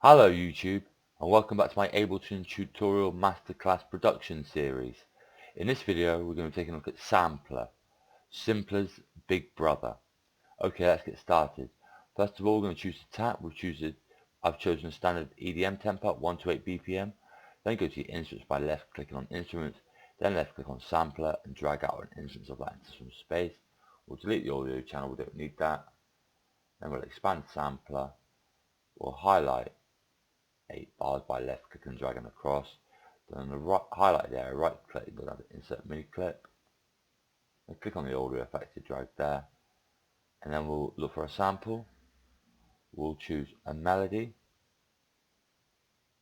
Hello YouTube, and welcome back to my Ableton tutorial masterclass production series. In this video we're going to be taking a look at Sampler, Simpler's big brother. Okay, let's get started. First of all, we're going to choose the tap. I've chosen a standard EDM tempo at 128 BPM. Then go to your instruments by left clicking on instruments, then left click on sampler and drag out an instance of that into some space. We'll delete the audio channel, we don't need that. Then we'll expand sampler, we'll highlight 8 bars by left click and dragging across. Then on the highlighted area, right click, go down to insert mini clip. Then click on the audio effect to drag there. And then we'll look for a sample. We'll choose a melody,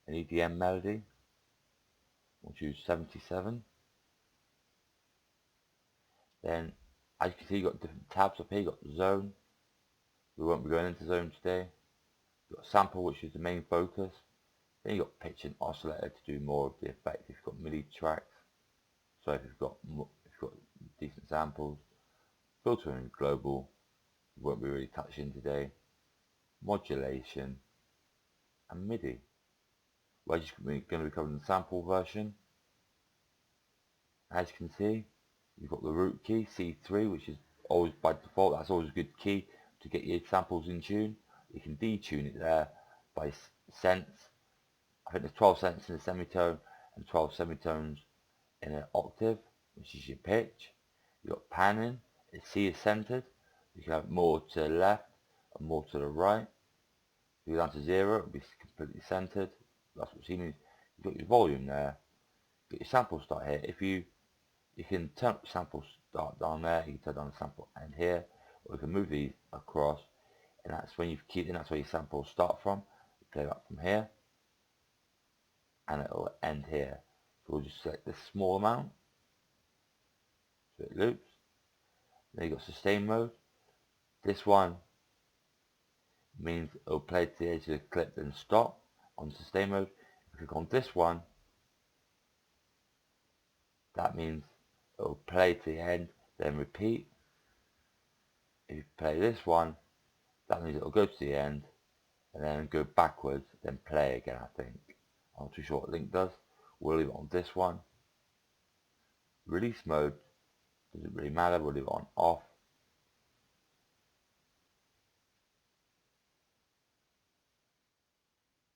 an EDM melody. We'll choose 77. Then, as you can see, you've got different tabs up here. You've got zone. We won't be going into zone today. You've got sample, which is the main focus. Then you've got pitch and oscillator to do more of the effect if you've got MIDI tracks. So if you've got decent samples, filter and global, we won't be really touching today. Modulation and MIDI. We're just going to be covering the sample version. As you can see, you've got the root key C3, which is always by default. That's always a good key to get your samples in tune. You can detune it there by cents. I think there's 12 cents in a semitone and 12 semitones in an octave, which is your pitch. You've got panning. C is centered. You can have more to the left and more to the right. If you go down to 0, it'll be completely centered. That's what C means. You've got your volume there. You've got your sample start here. If you can turn up the sample start down there, you can turn down the sample end here, or you can move these across, and that's when you've keyed in, that's where your samples start from. You play that from here, and it'll end here. So we'll just select this small amount, so it loops. Then you've got sustain mode. This one means it'll play to the edge of the clip then stop on sustain mode. If you click on this one, that means it'll play to the end then repeat. If you play this one, that means it'll go to the end and then go backwards, then play again, I think. I'm not too sure what Link does. We'll leave it on this one. Release mode, doesn't really matter, we'll leave it on off.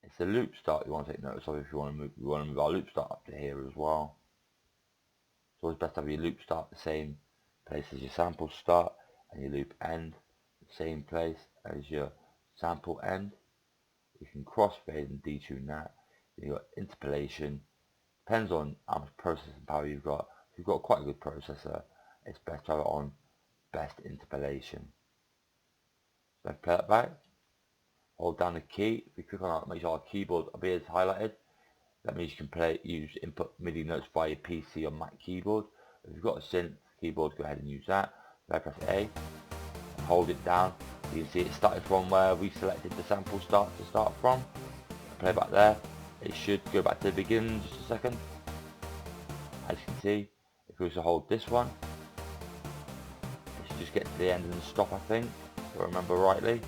It's the loop start you want to take notice of if you want to move our loop start up to here as well. It's always best to have your loop start the same place as your sample start and your loop end the same place as your sample end. You can crossfade and detune that. Then you've got interpolation. Depends on how much processing power you've got. If you've got quite a good processor, it's best to have it on best interpolation. So play that back. Hold down the key. If you click on that, make sure our keyboard appears highlighted. That means you can use input MIDI notes via PC or Mac keyboard. If you've got a synth keyboard, go ahead and use that. If I press A and hold it down, you can see it started from where we selected the sample start to start from. Play back there. It should go back to the beginning in just a second. As you can see, if we were to hold this one, it should just get to the end and stop, I think, if I remember rightly.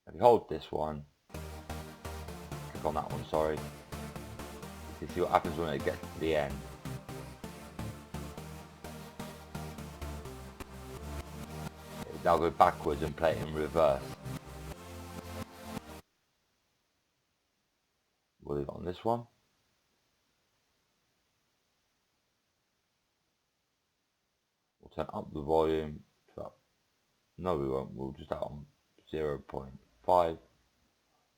If you hold this one, click on that one, sorry, you can see what happens when it gets to the end. It now go backwards and play it in reverse. We'll leave it on this one. We'll turn up the volume to up. No, we won't. We'll just have it on 0.5.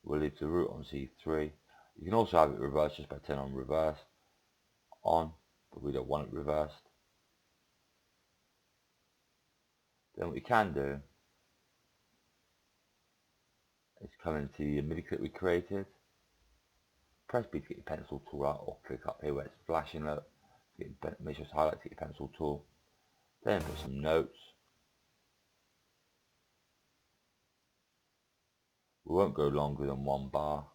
We'll leave the root on C3. You can also have it reversed just by turning on reverse on, but we don't want it reversed. Then what you can do is come into your MIDI clip we created. Press B to get your pencil tool out, or click up here where it's flashing up. Make sure it's highlighted to get your pencil tool. Then put some notes. We won't go longer than 1 bar.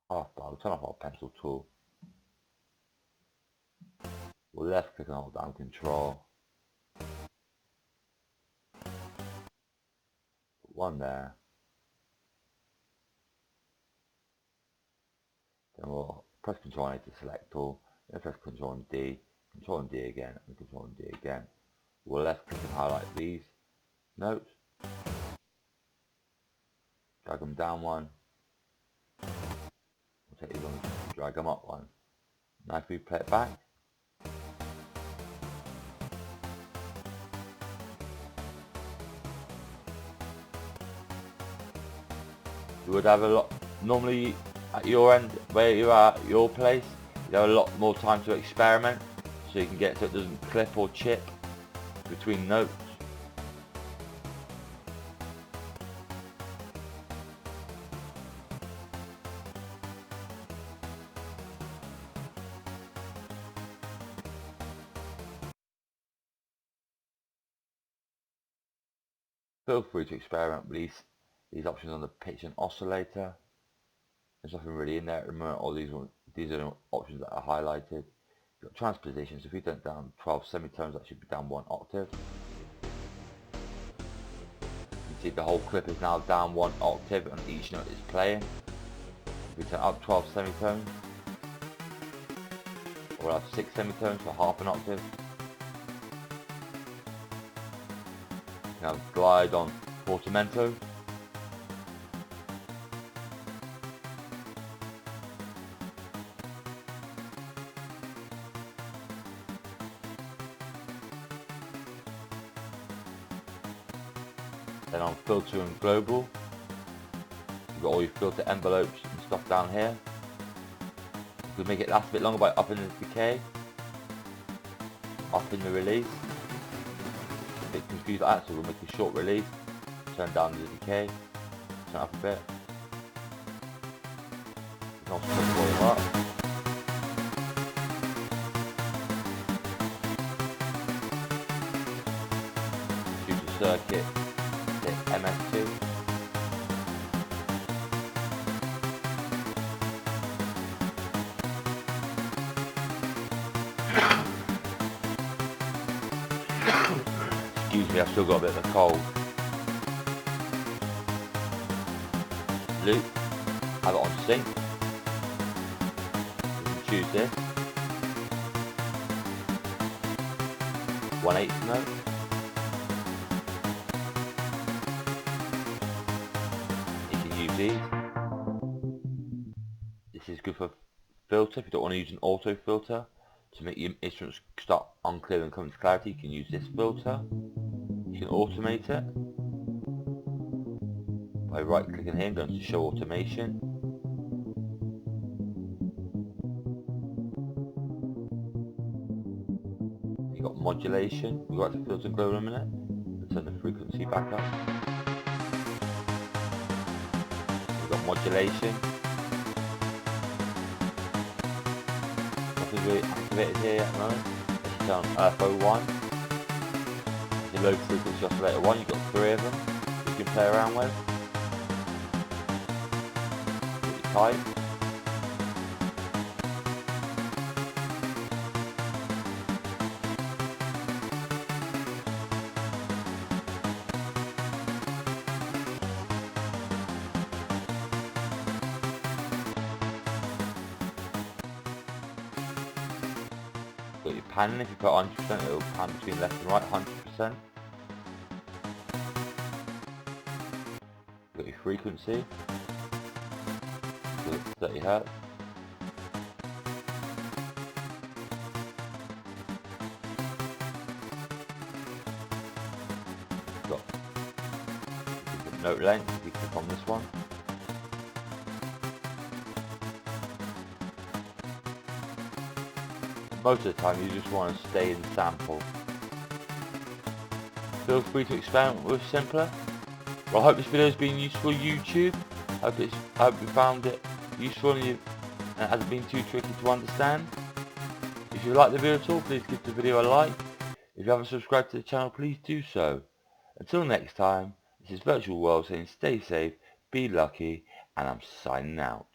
I'll turn off our pencil tool. We'll left click and hold down control. Put one there. Then we'll press Control A to select all. Then press Control and D again, and Control and D again. We'll left click and highlight these notes. Drag them down one. We'll take these ones, drag them up one. Now if we play it back, you would have a lot, normally at your end, where you are at your place, you have a lot more time to experiment, so you can get so it doesn't clip or chip between notes. Feel free to experiment with these options on the pitch and oscillator. There's nothing really in there at the moment. All these are the options that are highlighted. You've got transpositions. If you turn down 12 semitones, that should be down 1 octave. You can see the whole clip is now down 1 octave on each note it's playing. If we turn up 12 semitones, we'll have 6 semitones for half an octave. Now glide on portamento. Then on filter and global, you've got all your filter envelopes and stuff down here. You can make it last a bit longer by upping the decay, upping the release. A bit confused like that, so we'll make a short release, turn down the decay, turn up a bit. You can also put volume up. Choose the circuit, hit MS2. Excuse me, I've still got a bit of a cold. Loop, have it on sync. You can choose this. 1/8 note. You can use these. This is good for filter. If you don't want to use an auto filter to make your instruments start unclear and come to clarity, you can use this filter. You can automate it by right clicking here and going to show automation. You've got modulation. We'll go back to filter and global in a minute and turn the frequency back up. We've got modulation. Nothing's really activated here at the moment. Let's turn on FO1. The low frequency oscillator 1, you've got 3 of them you can play around with. Get your type. Got your panning. If you put 100%, it will pan between left and right 100%. Got your frequency, so it's 30 Hz. Got different note length. If you click on this one, most of the time you just want to stay in the sample. Feel free to experiment with simpler. Well, I hope this video has been useful YouTube. I hope you found it useful and it hasn't been too tricky to understand. If you like the video at all, please give the video a like. If you haven't subscribed to the channel, please do so. Until next time, this is Virtual World saying stay safe, be lucky, and I'm signing out.